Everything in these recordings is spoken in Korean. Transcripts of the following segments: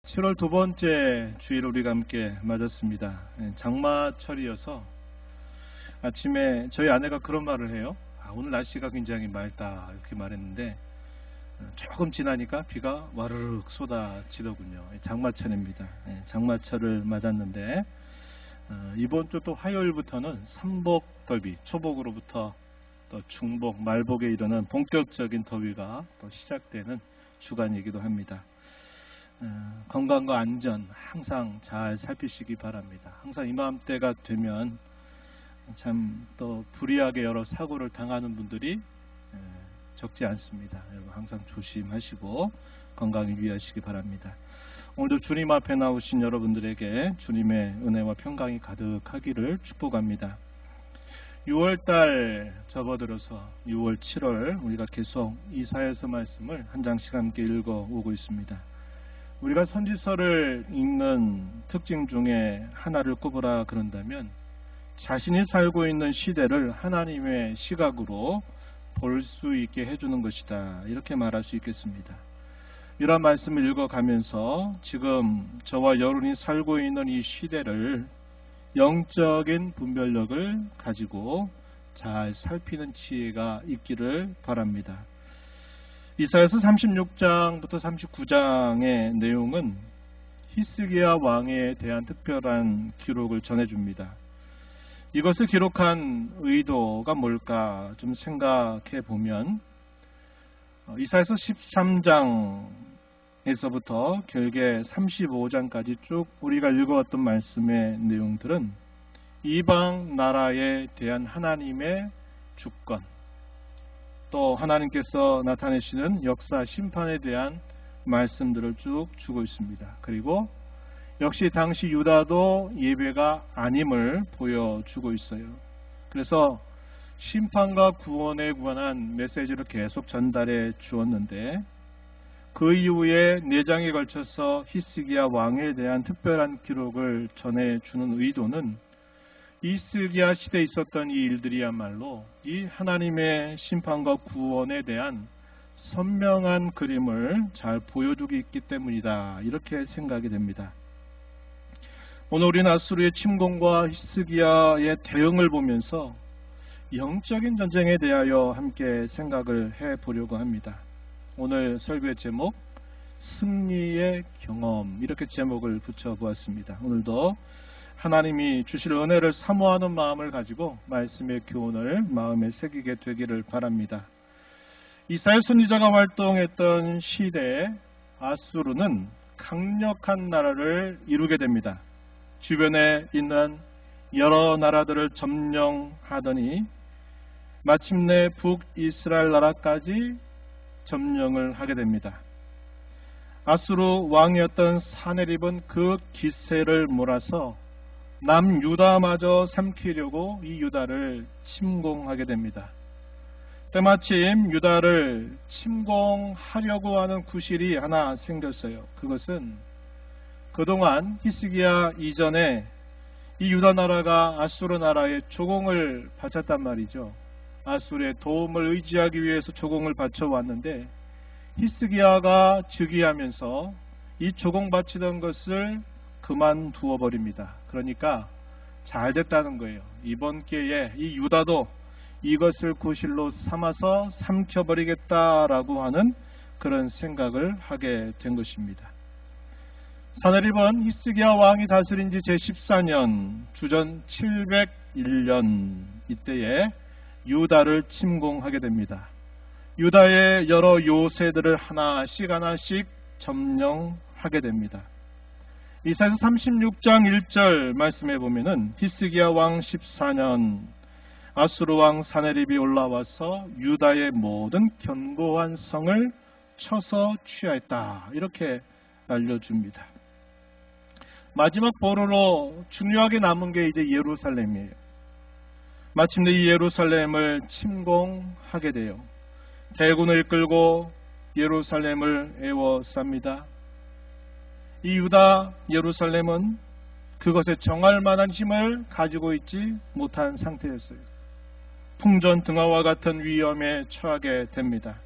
7월 두 번째 주일 우리가 함께 맞았습니다. 장마철이어서 아침에 저희 아내가 그런 말을 해요. 오늘 날씨가 굉장히 맑다 이렇게 말했는데 조금 지나니까 비가 와르륵 쏟아지더군요. 장마철입니다. 장마철을 맞았는데 이번 주 또 화요일부터는 삼복더위, 초복으로부터 또 중복, 말복에 이르는 본격적인 더위가 또 시작되는 주간이기도 합니다. 건강과 안전 항상 잘 살피시기 바랍니다. 항상 이맘때가 되면 참 또 불의하게 여러 사고를 당하는 분들이 적지 않습니다. 여러분 항상 조심하시고 건강에 유의하시기 바랍니다. 오늘도 주님 앞에 나오신 여러분들에게 주님의 은혜와 평강이 가득하기를 축복합니다. 6월달 접어들어서 6월, 7월 우리가 계속 이사야서 말씀을 한 장씩 함께 읽어오고 있습니다. 우리가 선지서를 읽는 특징 중에 하나를 꼽으라 그런다면 자신이 살고 있는 시대를 하나님의 시각으로 볼 수 있게 해주는 것이다, 이렇게 말할 수 있겠습니다. 이런 말씀을 읽어가면서 지금 저와 여러분이 살고 있는 이 시대를 영적인 분별력을 가지고 잘 살피는 지혜가 있기를 바랍니다. 이사야서 36장부터 39장의 내용은 히스기야 왕에 대한 특별한 기록을 전해줍니다. 이것을 기록한 의도가 뭘까 좀 생각해 보면 이사야서 13장에서부터 결계 35장까지 쭉 우리가 읽어왔던 말씀의 내용들은 이방 나라에 대한 하나님의 주권, 또 하나님께서 나타내시는 역사 심판에 대한 말씀들을 쭉 주고 있습니다. 그리고 역시 당시 유다도 예배가 아님을 보여주고 있어요. 그래서 심판과 구원에 관한 메시지를 계속 전달해 주었는데 그 이후에 4장에 걸쳐서 히스기야 왕에 대한 특별한 기록을 전해주는 의도는 히스기야 시대에 있었던 이 일들이야말로 이 하나님의 심판과 구원에 대한 선명한 그림을 잘 보여주고 있기 때문이다, 이렇게 생각이 됩니다. 오늘 우리는 아수르의 침공과 히스기야의 대응을 보면서 영적인 전쟁에 대하여 함께 생각을 해보려고 합니다. 오늘 설교의 제목, 승리의 경험, 이렇게 제목을 붙여보았습니다. 오늘도 하나님이 주실 은혜를 사모하는 마음을 가지고 말씀의 교훈을 마음에 새기게 되기를 바랍니다. 이스라엘 선지자가 활동했던 시대에 아수르는 강력한 나라를 이루게 됩니다. 주변에 있는 여러 나라들을 점령하더니 마침내 북이스라엘 나라까지 점령을 하게 됩니다. 아수르 왕이었던 사네립은 그 기세를 몰아서 남유다마저 삼키려고 이 유다를 침공하게 됩니다. 때마침 유다를 침공하려고 하는 구실이 하나 생겼어요. 그것은 그동안 히스기야 이전에 이 유다 나라가 아수르 나라의 조공을 바쳤단 말이죠. 아수르의 도움을 의지하기 위해서 조공을 바쳐왔는데 히스기야가 즉위하면서 이 조공 바치던 것을 그만두어 버립니다. 그러니까 잘 됐다는 거예요. 이번 기회에 이 유다도 이것을 구실로 삼아서 삼켜버리겠다라고 하는 그런 생각을 하게 된 것입니다. 사네립은 히스기야 왕이 다스린 지 제14년 주전 701년 이때에 유다를 침공하게 됩니다. 유다의 여러 요새들을 하나씩 점령하게 됩니다. 이사야서 36장 1절 말씀해 보면은 히스기야 왕 14년 아수르 왕 사네립이 올라와서 유다의 모든 견고한 성을 쳐서 취하였다, 이렇게 알려줍니다. 마지막 보루로 중요하게 남은 게 이제 예루살렘이에요. 마침내 이 예루살렘을 침공하게 돼요. 대군을 이끌고 예루살렘을 에워쌉니다. 이 유다 예루살렘은 그것에 정할 만한 힘을 가지고 있지 못한 상태였어요. 풍전등화와 같은 위험에 처하게 됩니다.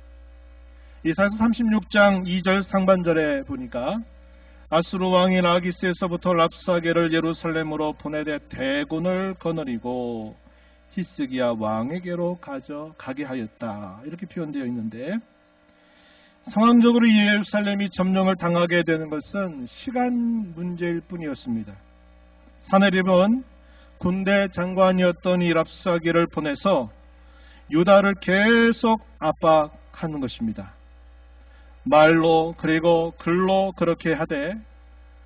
이사야서 36장 2절 상반절에 보니까 아수르 왕인 아기스에서부터 랍사게를 예루살렘으로 보내되 대군을 거느리고 히스기야 왕에게로 가게 하였다. 이렇게 표현되어 있는데, 상황적으로 예루살렘이 점령을 당하게 되는 것은 시간 문제일 뿐이었습니다. 사네립은 군대 장관이었던 이 랍사게를 보내서 유다를 계속 압박하는 것입니다. 말로 그리고 글로 그렇게 하되,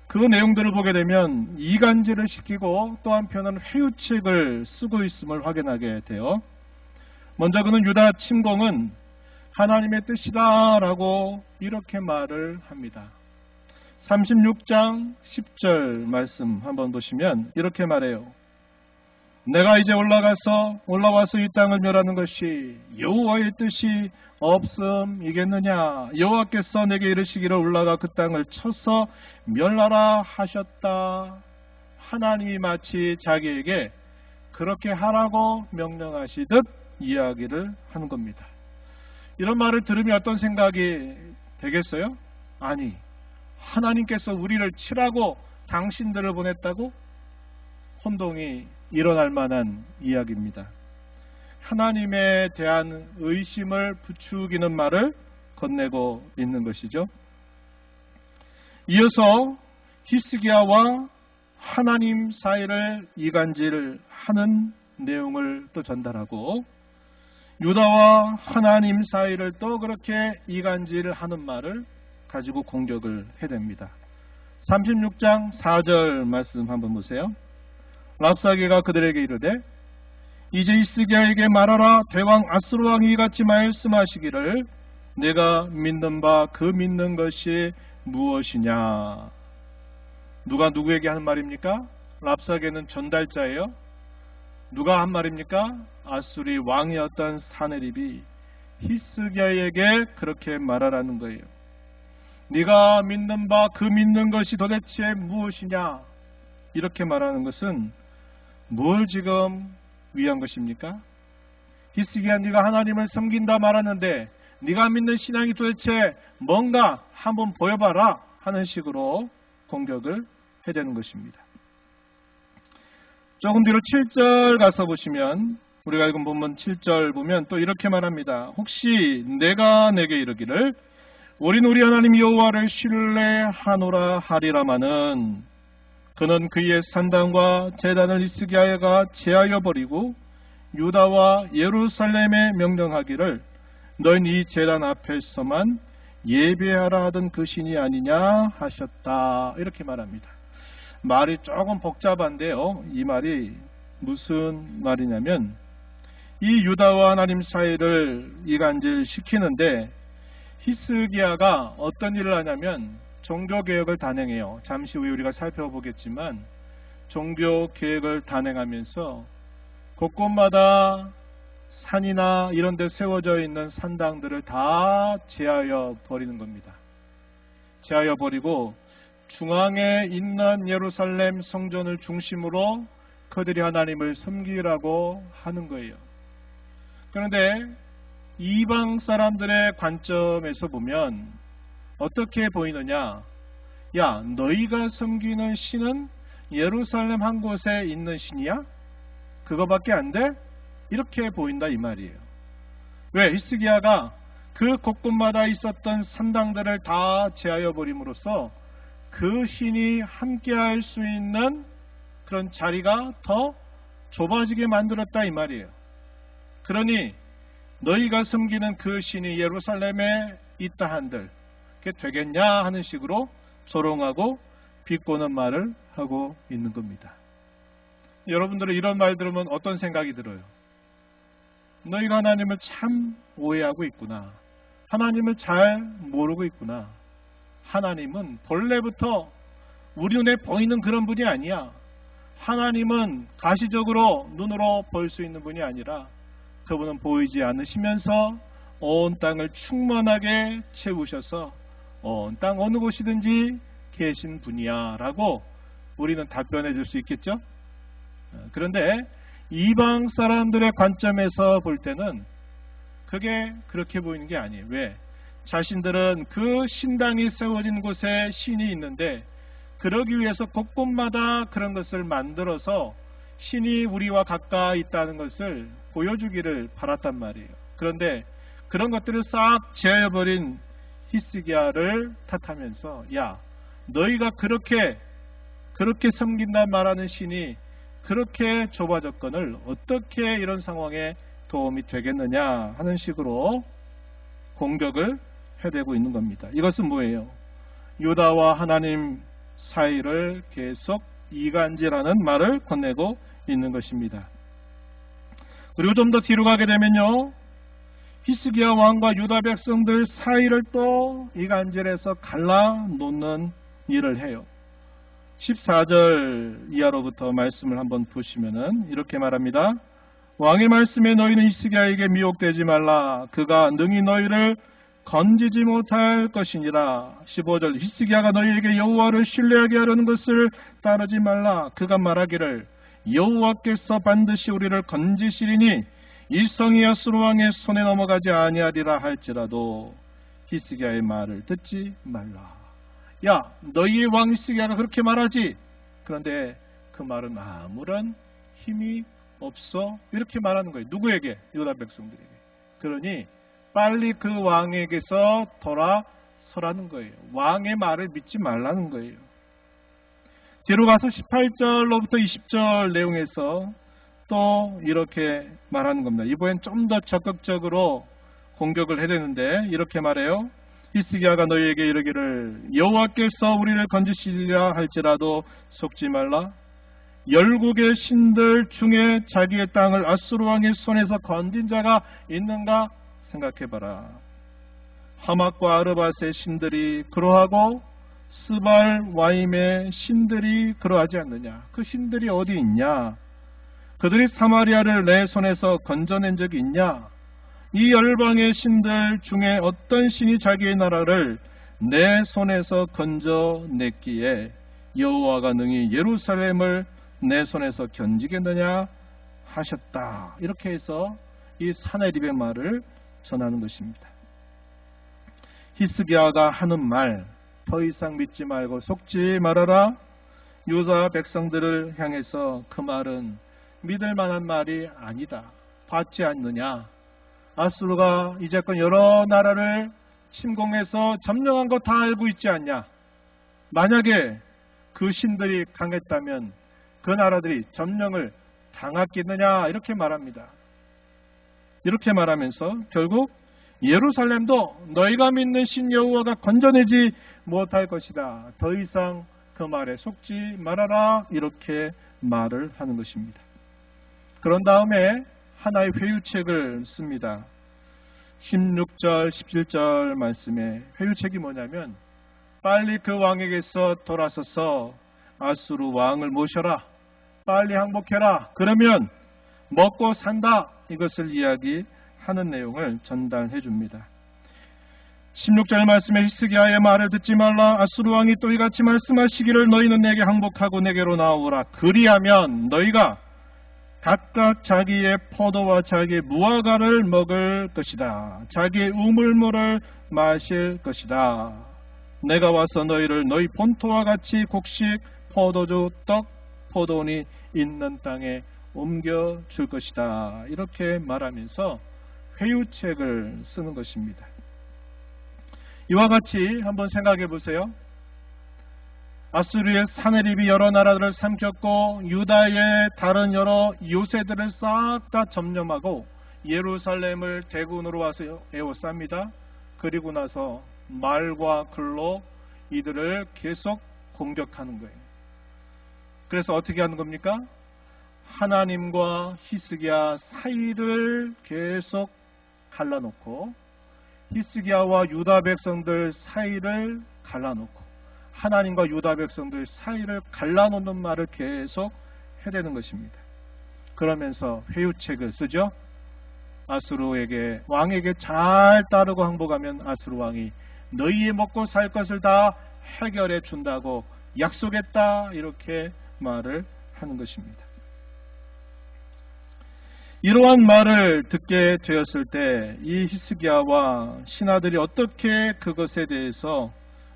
그 내용들을 보게 되면 이간질을 시키고 또 한편은 회유책을 쓰고 있음을 확인하게 돼요. 먼저 그는 유다 침공은 하나님의 뜻이다 라고 이렇게 말을 합니다. 36장 10절 말씀 한번 보시면 이렇게 말해요. 내가 이제 올라와서 이 땅을 멸하는 것이 여호와의 뜻이 없음이겠느냐. 여호와께서 내게 이르시기를 올라가 그 땅을 쳐서 멸하라 하셨다. 하나님이 마치 자기에게 그렇게 하라고 명령하시듯 이야기를 하는 겁니다. 이런 말을 들으면 어떤 생각이 되겠어요? 아니, 하나님께서 우리를 치라고 당신들을 보냈다고? 혼동이 일어날 만한 이야기입니다. 하나님에 대한 의심을 부추기는 말을 건네고 있는 것이죠. 이어서 히스기야와 하나님 사이를 이간질하는 내용을 또 전달하고, 유다와 하나님 사이를 또 그렇게 이간질하는 말을 가지고 공격을 해댑니다. 36장 4절 말씀 한번 보세요. 랍사게가 그들에게 이르되 이제 히스기야에게 말하라. 대왕 아수르 왕이 이같이 말씀하시기를 내가 믿는 바 그 믿는 것이 무엇이냐. 누가 누구에게 하는 말입니까? 랍사게는 전달자예요. 누가 한 말입니까? 아수리 왕이었던 사네립이 히스기야에게 그렇게 말하라는 거예요. 네가 믿는 바 그 믿는 것이 도대체 무엇이냐. 이렇게 말하는 것은 뭘 지금 위한 것입니까? 히스기야, 네가 하나님을 섬긴다 말하는데 네가 믿는 신앙이 도대체 뭔가 한번 보여봐라 하는 식으로 공격을 해대는 것입니다. 조금 뒤로 7절 가서 보시면, 우리가 읽은 본문 7절 보면 또 이렇게 말합니다. 혹시 내가 내게 이르기를 우리 하나님 여호와를 신뢰하노라 하리라마는 그는 그의 산당과 제단을 히스기야가 제하여 버리고 유다와 예루살렘에 명령하기를 너희는 이 제단 앞에서만 예배하라 하던 그 신이 아니냐 하셨다. 이렇게 말합니다. 말이 조금 복잡한데요. 이 말이 무슨 말이냐면, 이 유다와 하나님 사이를 이간질 시키는데 히스기야가 어떤 일을 하냐면 종교개혁을 단행해요. 잠시 후에 우리가 살펴보겠지만 종교개혁을 단행하면서 곳곳마다 산이나 이런 데 세워져 있는 산당들을 다 제하여 버리는 겁니다. 제하여 버리고 중앙에 있는 예루살렘 성전을 중심으로 그들이 하나님을 섬기라고 하는 거예요. 그런데 이방 사람들의 관점에서 보면 어떻게 보이느냐? 야, 너희가 섬기는 신은 예루살렘 한 곳에 있는 신이야? 그거밖에 안 돼? 이렇게 보인다 이 말이에요. 왜? 히스기야가 그 곳곳마다 있었던 산당들을 다 제하여 버림으로써 그 신이 함께할 수 있는 그런 자리가 더 좁아지게 만들었다 이 말이에요. 그러니 너희가 섬기는 그 신이 예루살렘에 있다 한들 그게 되겠냐 하는 식으로 조롱하고 비꼬는 말을 하고 있는 겁니다. 여러분들은 이런 말 들으면 어떤 생각이 들어요? 너희가 하나님을 참 오해하고 있구나. 하나님을 잘 모르고 있구나. 하나님은 본래부터 우리 눈에 보이는 그런 분이 아니야. 하나님은 가시적으로 눈으로 볼 수 있는 분이 아니라 그분은 보이지 않으시면서 온 땅을 충만하게 채우셔서 온 땅 어느 곳이든지 계신 분이야 라고 우리는 답변해 줄 수 있겠죠? 그런데 이방 사람들의 관점에서 볼 때는 그게 그렇게 보이는 게 아니에요. 왜? 자신들은 그 신당이 세워진 곳에 신이 있는데 그러기 위해서 곳곳마다 그런 것을 만들어서 신이 우리와 가까이 있다는 것을 보여주기를 바랐단 말이에요. 그런데 그런 것들을 싹 제어해버린 히스기야를 탓하면서, 야, 너희가 그렇게 섬긴다 말하는 신이 그렇게 좁아졌건을 어떻게 이런 상황에 도움이 되겠느냐 하는 식으로 공격을 해대고 있는 겁니다. 이것은 뭐예요? 유다와 하나님 사이를 계속 이간질하는 말을 건네고 있는 것입니다. 그리고 좀 더 뒤로 가게 되면요, 히스기야 왕과 유다 백성들 사이를 또 이간질해서 갈라놓는 일을 해요. 14절 이하로부터 말씀을 한번 보시면은 이렇게 말합니다. 왕의 말씀에 너희는 히스기야에게 미혹되지 말라. 그가 능히 너희를 건지지 못할 것이니라. 15절 히스기야가 너희에게 여호와를 신뢰하게 하려는 것을 따르지 말라. 그가 말하기를 여호와께서 반드시 우리를 건지시리니 이 성이 아수르 왕의 손에 넘어가지 아니하리라 할지라도 히스기야의 말을 듣지 말라. 야, 너희의 왕 히스기야가 그렇게 말하지. 그런데 그 말은 아무런 힘이 없어. 이렇게 말하는 거예요. 누구에게? 유다 백성들에게. 그러니 빨리 그 왕에게서 돌아서라는 거예요. 왕의 말을 믿지 말라는 거예요. 뒤로 가서 18절로부터 20절 내용에서 또 이렇게 말하는 겁니다. 이번엔 좀 더 적극적으로 공격을 해야 되는데 이렇게 말해요. 히스기야가 너희에게 이르기를 여호와께서 우리를 건지시리라 할지라도 속지 말라. 열국의 신들 중에 자기의 땅을 아수르 왕의 손에서 건진 자가 있는가 생각해봐라. 하맛과 아르밧의 신들이 그러하고 스발 와임의 신들이 그러하지 않느냐. 그 신들이 어디 있냐. 그들이 사마리아를 내 손에서 건져낸 적이 있냐. 이 열방의 신들 중에 어떤 신이 자기의 나라를 내 손에서 건져냈기에 여호와가 능히 예루살렘을 내 손에서 견지겠느냐 하셨다. 이렇게 해서 이 사네립의 말을 전하는 것입니다. 히스기야가 하는 말 더 이상 믿지 말고 속지 말아라. 유다 백성들을 향해서 그 말은 믿을 만한 말이 아니다. 봤지 않느냐. 아수르가 이제껏 여러 나라를 침공해서 점령한 거 다 알고 있지 않냐. 만약에 그 신들이 강했다면 그 나라들이 점령을 당했겠느냐. 이렇게 말합니다. 이렇게 말하면서 결국 예루살렘도 너희가 믿는 신 여호와가 건져내지 못할 것이다. 더 이상 그 말에 속지 말아라. 이렇게 말을 하는 것입니다. 그런 다음에 하나의 회유책을 씁니다. 16절, 17절 말씀에 회유책이 뭐냐면 빨리 그 왕에게서 돌아서서 아수르 왕을 모셔라. 빨리 항복해라. 그러면 먹고 산다. 이것을 이야기하는 내용을 전달해 줍니다. 16절 말씀에 히스기야의 말을 듣지 말라. 아수르 왕이 또 이같이 말씀하시기를 너희는 내게 항복하고 내게로 나오라. 그리하면 너희가 각각 자기의 포도와 자기의 무화과를 먹을 것이다. 자기의 우물물을 마실 것이다. 내가 와서 너희를 너희 본토와 같이 곡식, 포도주, 떡, 포도원이 있는 땅에 옮겨줄 것이다. 이렇게 말하면서 회유책을 쓰는 것입니다. 이와 같이 한번 생각해 보세요. 아수르의 사네립이 여러 나라들을 삼켰고 유다의 다른 여러 요새들을 싹 다 점령하고 예루살렘을 대군으로 와서 에워쌉니다. 그리고 나서 말과 글로 이들을 계속 공격하는 거예요. 그래서 어떻게 하는 겁니까? 하나님과 히스기야 사이를 계속 갈라놓고 히스기야와 유다 백성들 사이를 갈라놓고 하나님과 유다 백성들 사이를 갈라놓는 말을 계속 해대는 것입니다. 그러면서 회유책을 쓰죠. 아수르에게 왕에게 잘 따르고 항복하면 아수르 왕이 너희의 먹고 살 것을 다 해결해 준다고 약속했다. 이렇게 말을 하는 것입니다. 이러한 말을 듣게 되었을 때 이 히스기야와 신하들이 어떻게 그것에 대해서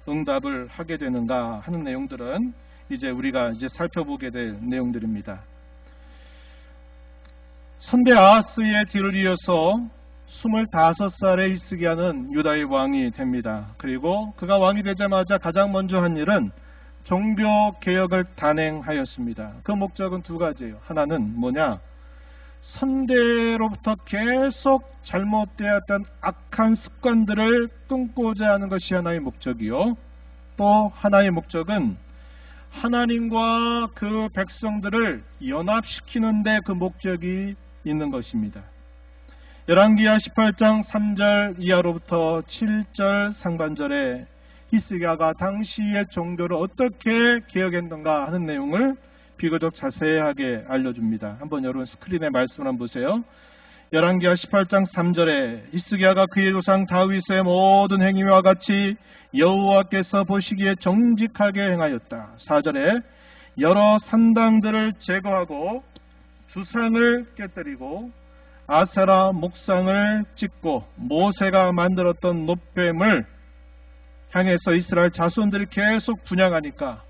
응답을 하게 되는가 하는 내용들은 이제 우리가 살펴보게 될 내용들입니다. 선대 아하스의 뒤를 이어서 25살의 히스기야는 유다의 왕이 됩니다. 그리고 그가 왕이 되자마자 가장 먼저 한 일은 종교 개혁을 단행하였습니다. 그 목적은 두 가지예요. 하나는 뭐냐? 선대로부터 계속 잘못되었던 악한 습관들을 끊고자 하는 것이 하나의 목적이요. 또 하나의 목적은 하나님과 그 백성들을 연합시키는 데 그 목적이 있는 것입니다. 열왕기하 18장 3절 이하로부터 7절 상반절에 히스기야가 당시의 종교를 어떻게 개혁했는가 하는 내용을 비교적 자세하게 알려줍니다. 한번 여러분 스크린에 말씀을 한번 보세요. 열왕기하 18장 3절에 히스기야가 그의 조상 다윗의 모든 행위와 같이 여호와께서 보시기에 정직하게 행하였다. 4절에 여러 산당들을 제거하고 주상을 깨뜨리고 아세라 목상을 찍고 모세가 만들었던 놋뱀을 향해서 이스라엘 자손들이 계속 분향하니까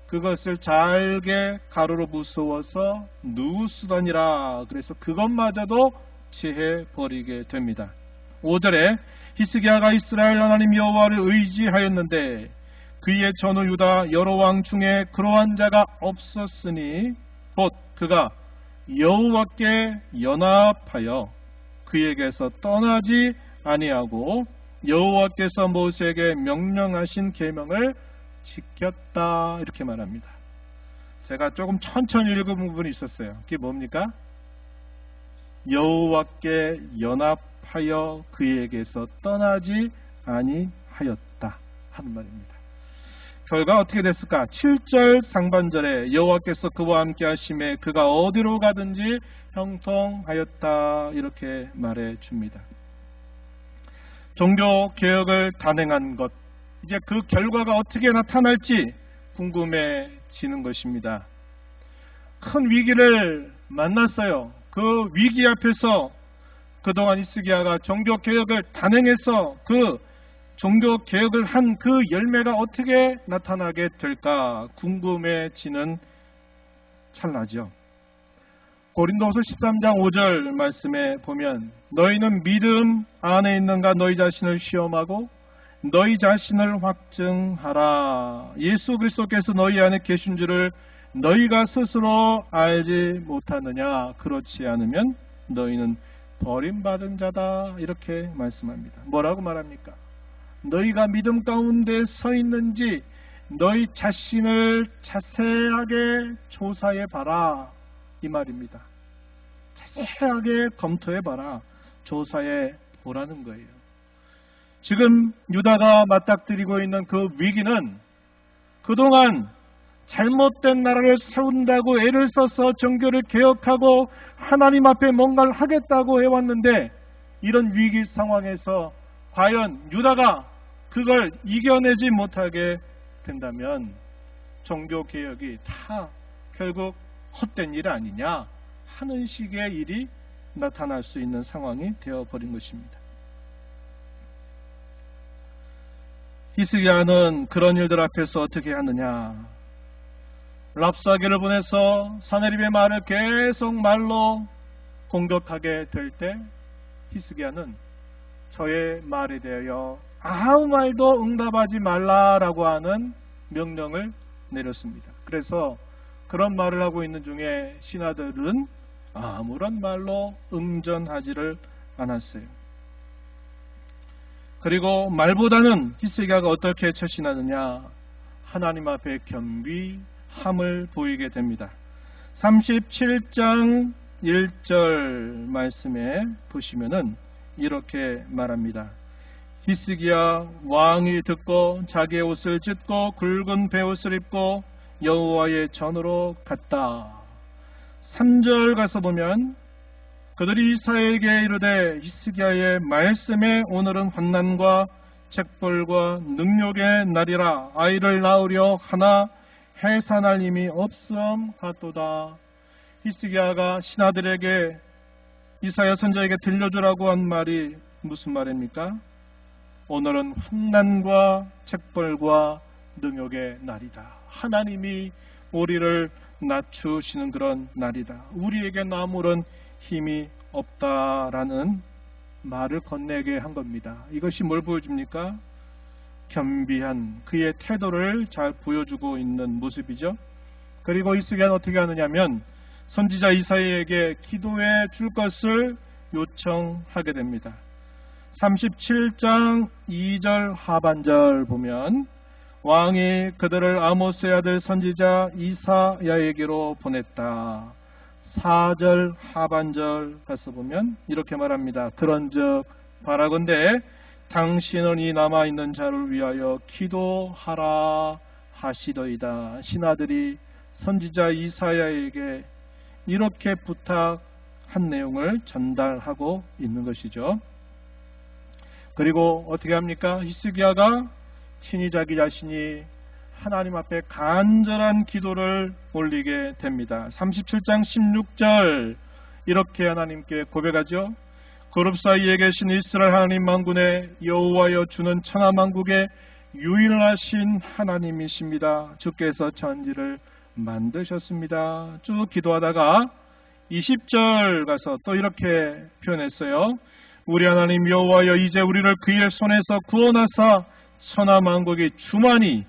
그것을 잘게 가루로 무서워서 누수더니라. 그래서 그것마저도 취해 버리게 됩니다. 5절에 히스기야가 이스라엘 하나님 여호와를 의지하였는데 그의 전후 유다 여러 왕 중에 그러한 자가 없었으니 곧 그가 여호와께 연합하여 그에게서 떠나지 아니하고 여호와께서 모세에게 명령하신 계명을 지켰다. 이렇게 말합니다. 제가 조금 천천히 읽은 부분이 있었어요. 그게 뭡니까? 여호와께 연합하여 그에게서 떠나지 아니하였다 하는 말입니다. 결과 어떻게 됐을까? 7절 상반절에 여호와께서 그와 함께 하심에 그가 어디로 가든지 형통하였다. 이렇게 말해 줍니다. 종교 개혁을 단행한 것, 이제 그 결과가 어떻게 나타날지 궁금해지는 것입니다. 큰 위기를 만났어요. 그 위기 앞에서 그동안 히스기야가 종교 개혁을 단행해서 그 종교 개혁을 한 그 열매가 어떻게 나타나게 될까 궁금해지는 찰나죠. 고린도후서 13장 5절 말씀에 보면 너희는 믿음 안에 있는가 너희 자신을 시험하고 너희 자신을 확증하라. 예수 그리스도께서 너희 안에 계신 줄을 너희가 스스로 알지 못하느냐. 그렇지 않으면 너희는 버림받은 자다. 이렇게 말씀합니다. 뭐라고 말합니까? 너희가 믿음 가운데 서 있는지 너희 자신을 자세하게 조사해 봐라. 이 말입니다. 자세하게 검토해 봐라. 조사해 보라는 거예요. 지금 유다가 맞닥뜨리고 있는 그 위기는 그동안 잘못된 나라를 세운다고 애를 써서 종교를 개혁하고 하나님 앞에 뭔가를 하겠다고 해왔는데 이런 위기 상황에서 과연 유다가 그걸 이겨내지 못하게 된다면 종교개혁이 다 결국 헛된 일 아니냐 하는 식의 일이 나타날 수 있는 상황이 되어버린 것입니다. 히스기야는 그런 일들 앞에서 어떻게 하느냐? 랍사게를 보내서 사네립의 말을 계속 말로 공격하게 될 때 히스기야는 저의 말에 대하여 아무 말도 응답하지 말라라고 하는 명령을 내렸습니다. 그래서 그런 말을 하고 있는 중에 신하들은 아무런 말로 응전하지를 않았어요. 그리고 말보다는 히스기야가 어떻게 처신하느냐? 하나님 앞에 겸비함을 보이게 됩니다. 37장 1절 말씀에 보시면은 이렇게 말합니다. 히스기야 왕이 듣고 자기의 옷을 찢고 굵은 베옷을 입고 여호와의 전으로 갔다. 3절 가서 보면 그들이 이사야에게 이르되 히스기야의 말씀에 오늘은 환난과 책벌과 능욕의 날이라 아이를 낳으려 하나 해산할 힘이 없음 같도다. 히스기야가 신하들에게 이사야 선지자에게 들려주라고 한 말이 무슨 말입니까? 오늘은 환난과 책벌과 능욕의 날이다. 하나님이 우리를 낮추시는 그런 날이다. 우리에게 아무런 힘이 없다라는 말을 건네게 한 겁니다. 이것이 뭘 보여줍니까? 겸비한 그의 태도를 잘 보여주고 있는 모습이죠. 그리고 히스기야는 어떻게 하느냐면 선지자 이사야에게 기도해 줄 것을 요청하게 됩니다. 37장 2절 하반절 보면 왕이 그들을 아모스의 아들 선지자 이사야에게로 보냈다. 4절 하반절 가서 보면 이렇게 말합니다. 그런즉 바라건대 당신은 이 남아있는 자를 위하여 기도하라 하시더이다. 신하들이 선지자 이사야에게 이렇게 부탁한 내용을 전달하고 있는 것이죠. 그리고 어떻게 합니까? 히스기야가 친히 자기 자신이 하나님 앞에 간절한 기도를 올리게 됩니다. 37장 16절 이렇게 하나님께 고백하죠. 그룹 사이에 계신 이스라엘 하나님 만군의 여호와여 주는 천하만국의 유일하신 하나님이십니다. 주께서 천지를 만드셨습니다. 쭉 기도하다가 20절 가서 또 이렇게 표현했어요. 우리 하나님 여호와여 이제 우리를 그의 손에서 구원하사 천하만국의 주만이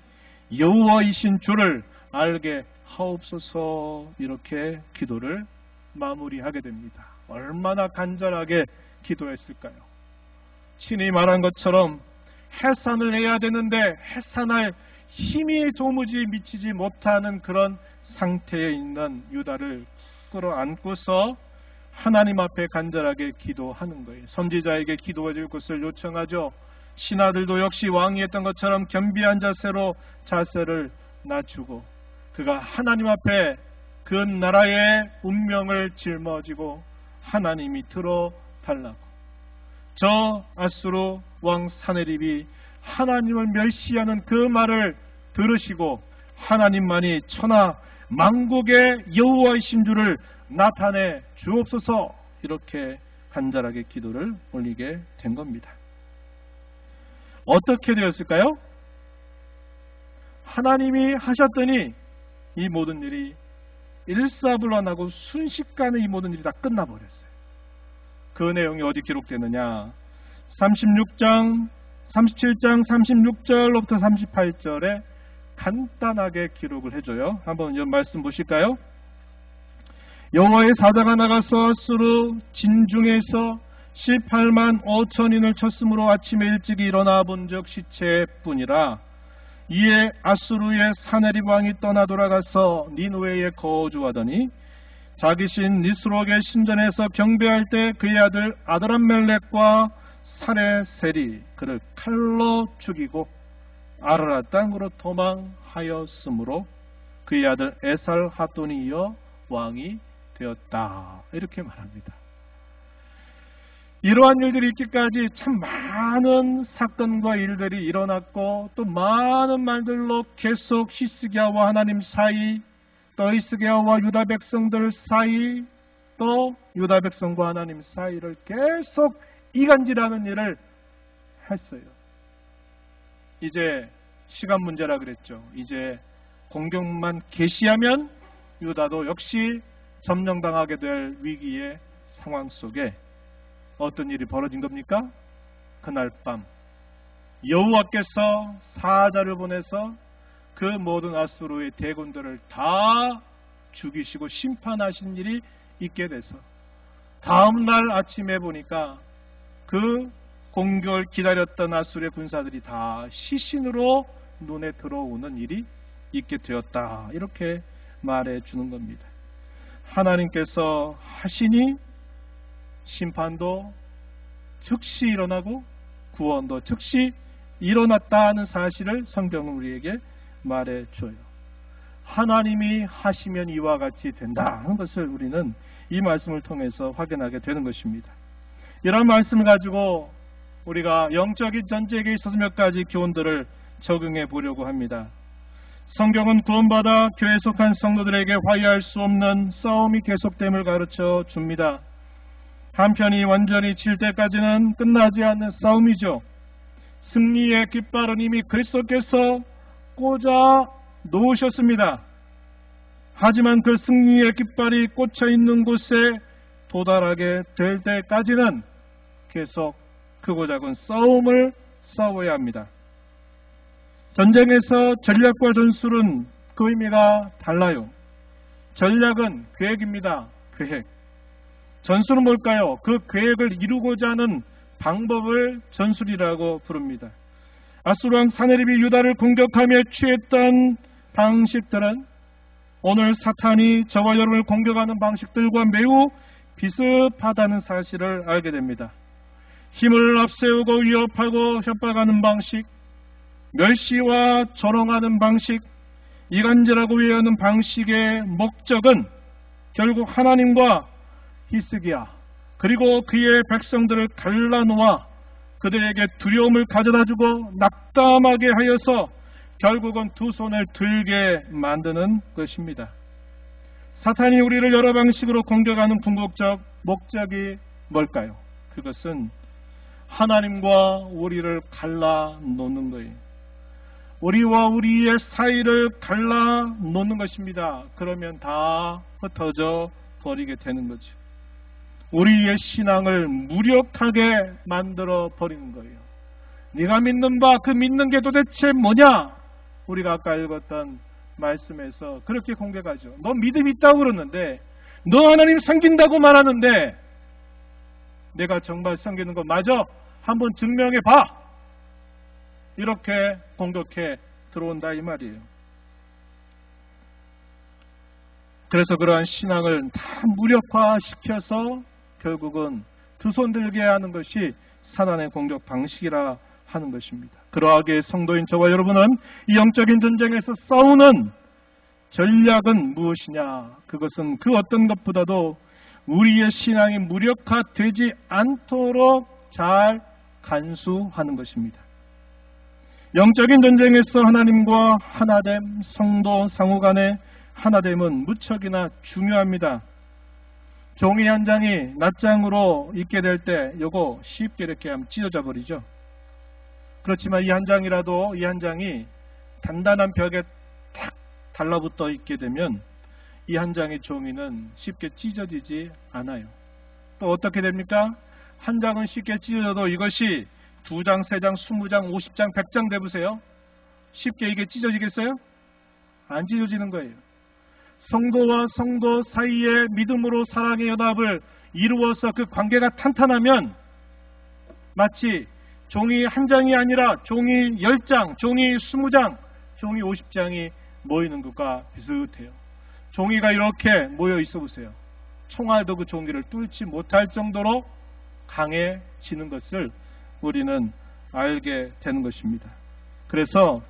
여호와이신 주를 알게 하옵소서. 이렇게 기도를 마무리하게 됩니다. 얼마나 간절하게 기도했을까요? 친히 말한 것처럼 해산을 해야 되는데 해산할 힘이 도무지 미치지 못하는 그런 상태에 있는 유다를 끌어안고서 하나님 앞에 간절하게 기도하는 거예요. 선지자에게 기도해 줄 것을 요청하죠. 신하들도 역시 왕이 했던 것처럼 겸비한 자세로 자세를 낮추고 그가 하나님 앞에 그 나라의 운명을 짊어지고 하나님이 들어달라고. 저 아수르 왕 사네립이 하나님을 멸시하는 그 말을 들으시고 하나님만이 천하 만국의 여호와이신 줄을 나타내 주옵소서. 이렇게 간절하게 기도를 올리게 된 겁니다. 어떻게 되었을까요? 하나님이 하셨더니 이 모든 일이 일사불란하고 순식간에 이 모든 일이 다 끝나버렸어요. 그 내용이 어디 기록되느냐? 37장 36절로부터 38절에 간단하게 기록을 해줘요. 한번 이 말씀 보실까요? 여호와의 사자가 나가서 아수르 진중에서 18만 5천인을 쳤으므로 아침에 일찍 일어나 본즉 시체뿐이라. 이에 아수르의 사네립 왕이 떠나 돌아가서 니느웨에 거주하더니 자기 신 니스록의 신전에서 경배할 때 그의 아들 아드람멜렉과 사레셀이 그를 칼로 죽이고 아라랏 땅으로 도망하였으므로 그의 아들 에살하돈이 이어 왕이 되었다. 이렇게 말합니다. 이러한 일들이 있기까지 참 많은 사건과 일들이 일어났고 또 많은 말들로 계속 히스기야와 하나님 사이, 또 히스기야와 유다 백성들 사이, 또 유다 백성과 하나님 사이를 계속 이간질하는 일을 했어요. 이제 시간 문제라 그랬죠. 이제 공격만 개시하면 유다도 역시 점령당하게 될 위기의 상황 속에 어떤 일이 벌어진 겁니까? 그날 밤 여호와께서 사자를 보내서 그 모든 아수르의 대군들을 다 죽이시고 심판하신 일이 있게 돼서 다음 날 아침에 보니까 그 공격을 기다렸던 아수르의 군사들이 다 시신으로 눈에 들어오는 일이 있게 되었다. 이렇게 말해 주는 겁니다. 하나님께서 하시니 심판도 즉시 일어나고 구원도 즉시 일어났다는 사실을 성경은 우리에게 말해줘요. 하나님이 하시면 이와 같이 된다는 것을 우리는 이 말씀을 통해서 확인하게 되는 것입니다. 이런 말씀을 가지고 우리가 영적인 전쟁에 있어서 몇 가지 교훈들을 적용해 보려고 합니다. 성경은 구원받아 교회에 속한 성도들에게 화해할 수 없는 싸움이 계속됨을 가르쳐 줍니다. 한편이 완전히 질 때까지는 끝나지 않는 싸움이죠. 승리의 깃발은 이미 그리스도께서 꽂아 놓으셨습니다. 하지만 그 승리의 깃발이 꽂혀 있는 곳에 도달하게 될 때까지는 계속 크고 작은 싸움을 싸워야 합니다. 전쟁에서 전략과 전술은 그 의미가 달라요. 전략은 계획입니다. 계획. 전술은 뭘까요? 그 계획을 이루고자 하는 방법을 전술이라고 부릅니다. 아수르 왕 사네립이 유다를 공격하며 취했던 방식들은 오늘 사탄이 저와 여러분을 공격하는 방식들과 매우 비슷하다는 사실을 알게 됩니다. 힘을 앞세우고 위협하고 협박하는 방식, 멸시와 조롱하는 방식, 이간질하고 위하는 방식의 목적은 결국 하나님과 히스기야 그리고 그의 백성들을 갈라놓아 그들에게 두려움을 가져다주고 낙담하게 하여서 결국은 두 손을 들게 만드는 것입니다. 사탄이 우리를 여러 방식으로 공격하는 궁극적 목적이 뭘까요? 그것은 하나님과 우리를 갈라놓는 거예요. 우리와 우리의 사이를 갈라놓는 것입니다. 그러면 다 흩어져 버리게 되는 거죠. 우리의 신앙을 무력하게 만들어 버리는 거예요. 네가 믿는 바 그 믿는 게 도대체 뭐냐? 우리가 아까 읽었던 말씀에서 그렇게 공격하죠. 너 믿음 있다고 그러는데, 너 하나님 섬긴다고 말하는데 내가 정말 섬기는 거 맞아? 한번 증명해 봐. 이렇게 공격해 들어온다 이 말이에요. 그래서 그러한 신앙을 다 무력화시켜서 결국은 두 손 들게 하는 것이 사단의 공격 방식이라 하는 것입니다. 그러하게 성도인 저와 여러분은 이 영적인 전쟁에서 싸우는 전략은 무엇이냐? 그것은 그 어떤 것보다도 우리의 신앙이 무력화되지 않도록 잘 간수하는 것입니다. 영적인 전쟁에서 하나님과 하나됨, 성도 상호 간의 하나됨은 무척이나 중요합니다. 종이 한 장이 낱장으로 있게 될 때 요거 쉽게 이렇게 하면 찢어져 버리죠. 그렇지만 이 한 장이라도 이 한 장이 단단한 벽에 탁 달라붙어 있게 되면 이 한 장의 종이는 쉽게 찢어지지 않아요. 또 어떻게 됩니까? 한 장은 쉽게 찢어져도 이것이 2장, 3장, 20장, 50장, 100장 돼보세요. 쉽게 이게 찢어지겠어요? 안 찢어지는 거예요. 성도와 성도 사이에 믿음으로 사랑의 연합을 이루어서 그 관계가 탄탄하면 마치 종이 한 장이 아니라 종이 10장, 종이 20장, 종이 50장이 모이는 것과 비슷해요. 종이가 이렇게 모여 있어 보세요. 총알도 그 종이를 뚫지 못할 정도로 강해지는 것을 우리는 알게 되는 것입니다. 그래서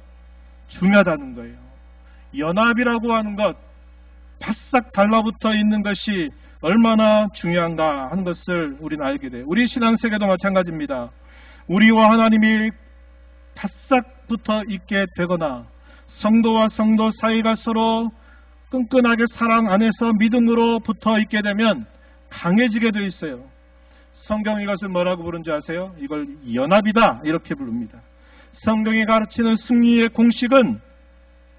중요하다는 거예요. 연합이라고 하는 것, 바싹 달라붙어 있는 것이 얼마나 중요한가 하는 것을 우리는 알게 돼요. 우리 신앙세계도 마찬가지입니다. 우리와 하나님이 바싹 붙어 있게 되거나 성도와 성도 사이가 서로 끈끈하게 사랑 안에서 믿음으로 붙어 있게 되면 강해지게 되어 있어요. 성경이 이것을 뭐라고 부르는지 아세요? 이걸 연합이다 이렇게 부릅니다. 성경이 가르치는 승리의 공식은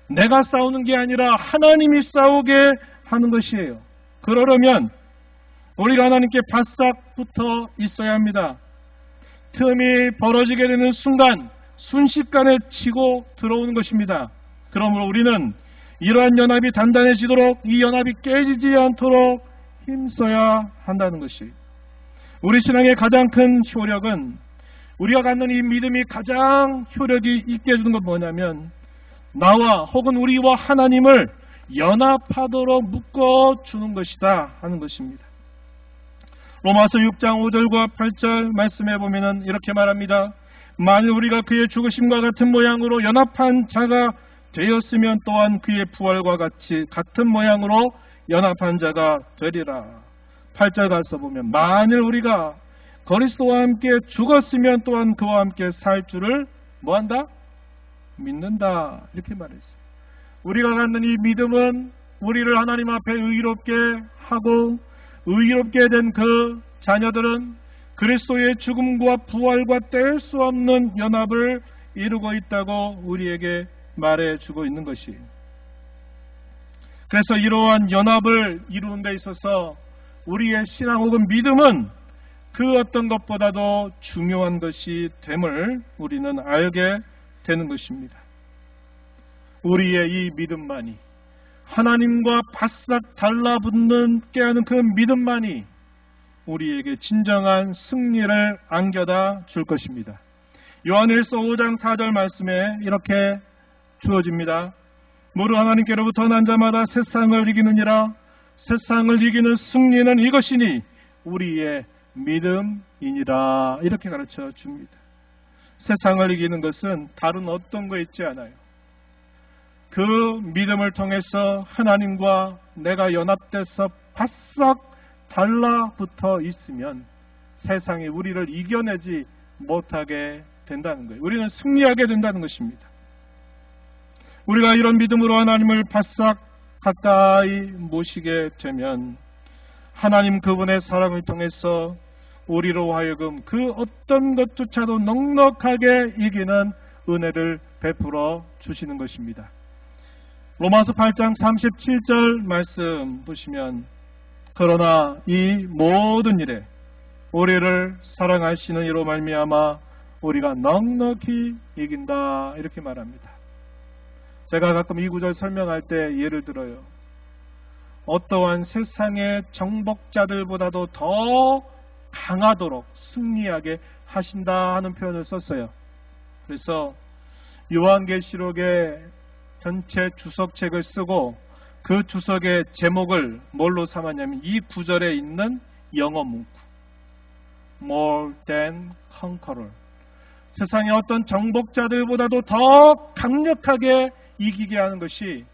내가 싸우는 게 아니라 하나님이 싸우게 하는 것이에요. 그러려면 우리가 하나님께 바싹 붙어 있어야 합니다. 틈이 벌어지게 되는 순간 순식간에 치고 들어오는 것입니다. 그러므로 우리는 이러한 연합이 단단해지도록 이 연합이 깨지지 않도록 힘써야 한다는 것이 우리 신앙의 가장 큰 효력은 우리가 갖는 이 믿음이 가장 효력이 있게 해주는 건 뭐냐면 나와 혹은 우리와 하나님을 연합하도록 묶어주는 것이다 하는 것입니다. 로마서 6장 5절과 8절 말씀해 보면 이렇게 말합니다. 만일 우리가 그의 죽으심과 같은 모양으로 연합한 자가 되었으면 또한 그의 부활과 같이 같은 모양으로 연합한 자가 되리라. 8절 가서 보면 만일 우리가 그리스도와 함께 죽었으면 또한 그와 함께 살 줄을 뭐한다? 믿는다. 이렇게 말했어요. 우리가 갖는 이 믿음은 우리를 하나님 앞에 의롭게 하고 의롭게 된 그 자녀들은 그리스도의 죽음과 부활과 뗄 수 없는 연합을 이루고 있다고 우리에게 말해주고 있는 것이에요. 그래서 이러한 연합을 이루는 데 있어서 우리의 신앙 혹은 믿음은 그 어떤 것보다도 중요한 것이 됨을 우리는 알게 되는 것입니다. 우리의 이 믿음만이, 하나님과 바싹 달라붙게 하는 그 믿음만이 우리에게 진정한 승리를 안겨다 줄 것입니다. 요한일서 5장 4절 말씀에 이렇게 주어집니다. 모두 하나님께로부터 난 자마다 세상을 이기느니라. 세상을 이기는 승리는 이것이니 우리의 믿음이니라. 이렇게 가르쳐 줍니다. 세상을 이기는 것은 다른 어떤 거 있지 않아요. 그 믿음을 통해서 하나님과 내가 연합돼서 바싹 달라붙어 있으면 세상이 우리를 이겨내지 못하게 된다는 거예요. 우리는 승리하게 된다는 것입니다. 우리가 이런 믿음으로 하나님을 바싹 가까이 모시게 되면 하나님 그분의 사랑을 통해서 우리로 하여금 그 어떤 것조차도 넉넉하게 이기는 은혜를 베풀어 주시는 것입니다. 로마서 8장 37절 말씀 보시면 그러나 이 모든 일에 우리를 사랑하시는 이로 말미암아 우리가 넉넉히 이긴다 이렇게 말합니다. 제가 가끔 이 구절 설명할 때 예를 들어요. 어떠한 세상의 정복자들보다도 더 강하도록 승리하게 하신다 하는 표현을 썼어요. 그래서 요한계시록의 전체 주석책을 쓰고 그 주석의 제목을 뭘로 삼았냐면 이 구절에 있는 영어 문구 More than conqueror, 세상의 어떤 정복자들보다도 더 강력하게 이기게 하는 것이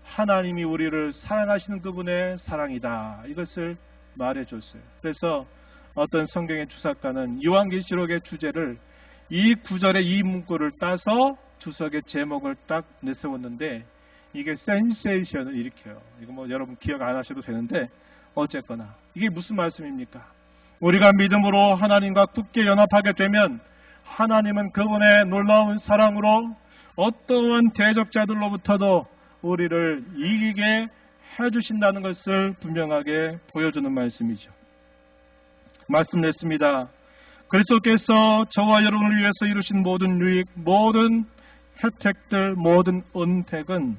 하나님이 우리를 사랑하시는 그분의 사랑이다. 이것을 말해줬어요. 그래서 어떤 성경의 주석가는 요한계시록의 주제를 이 구절의 이 문구를 따서 주석의 제목을 딱 내세웠는데 이게 센세이션을 일으켜요. 이거 뭐 여러분 기억 안 하셔도 되는데 어쨌거나 이게 무슨 말씀입니까? 우리가 믿음으로 하나님과 굳게 연합하게 되면 하나님은 그분의 놀라운 사랑으로 어떠한 대적자들로부터도 우리를 이기게 해주신다는 것을 분명하게 보여주는 말씀이죠. 말씀 냈습니다. 그리스도께서 저와 여러분을 위해서 이루신 모든 유익, 모든 혜택들, 모든 은택은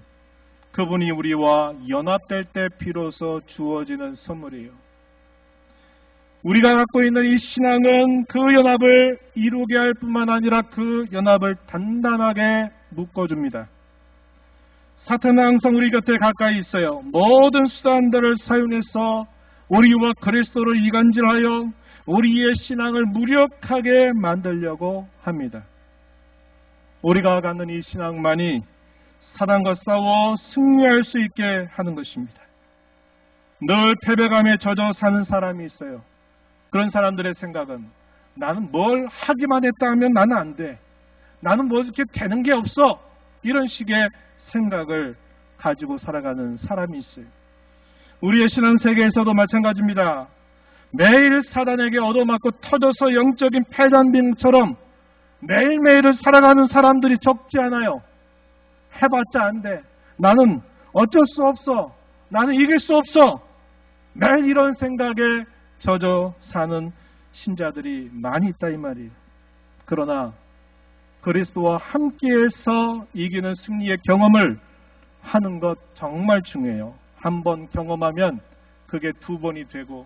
그분이 우리와 연합될 때 비로소 주어지는 선물이에요. 우리가 갖고 있는 이 신앙은 그 연합을 이루게 할 뿐만 아니라 그 연합을 단단하게 묶어줍니다. 사탄은 항상 우리 곁에 가까이 있어요. 모든 수단들을 사용해서 우리와 그리스도를 이간질하여 우리의 신앙을 무력하게 만들려고 합니다. 우리가 갖는 이 신앙만이 사단과 싸워 승리할 수 있게 하는 것입니다. 늘 패배감에 젖어 사는 사람이 있어요. 그런 사람들의 생각은 나는 뭘 하기만 했다 하면 나는 안 돼. 나는 뭐 이렇게 되는 게 없어. 이런 식의 생각을 가지고 살아가는 사람이 있어요. 우리의 신앙 세계에서도 마찬가지입니다. 매일 사단에게 얻어맞고 터져서 영적인 패잔병처럼 매일매일을 살아가는 사람들이 적지 않아요. 해봤자 안 돼. 나는 어쩔 수 없어. 나는 이길 수 없어. 매일 이런 생각에 젖어 사는 신자들이 많이 있다 이 말이에요. 그러나 그리스도와 함께해서 이기는 승리의 경험을 하는 것 정말 중요해요. 한 번 경험하면 그게 두 번이 되고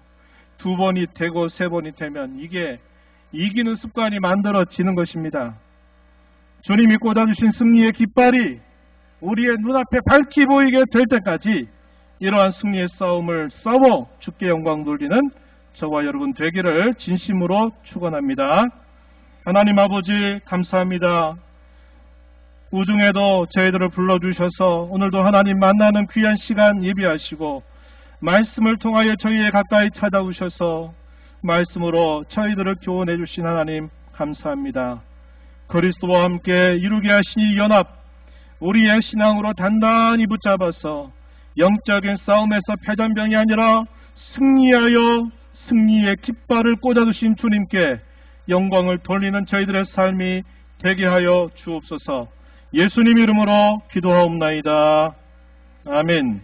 두 번이 되고 세 번이 되면 이게 이기는 습관이 만들어지는 것입니다. 주님이 꽂아주신 승리의 깃발이 우리의 눈앞에 밝히 보이게 될 때까지 이러한 승리의 싸움을 싸워 주께 영광 돌리는 저와 여러분 되기를 진심으로 축원합니다. 하나님 아버지 감사합니다. 우중에도 저희들을 불러주셔서 오늘도 하나님 만나는 귀한 시간 예비하시고 말씀을 통하여 저희에 가까이 찾아오셔서 말씀으로 저희들을 교훈해 주신 하나님 감사합니다. 그리스도와 함께 이루게 하신 이 연합, 우리의 신앙으로 단단히 붙잡아서 영적인 싸움에서 패전병이 아니라 승리하여 승리의 깃발을 꽂아주신 주님께 영광을 돌리는 저희들의 삶이 되게 하여 주옵소서. 예수님 이름으로 기도하옵나이다. 아멘.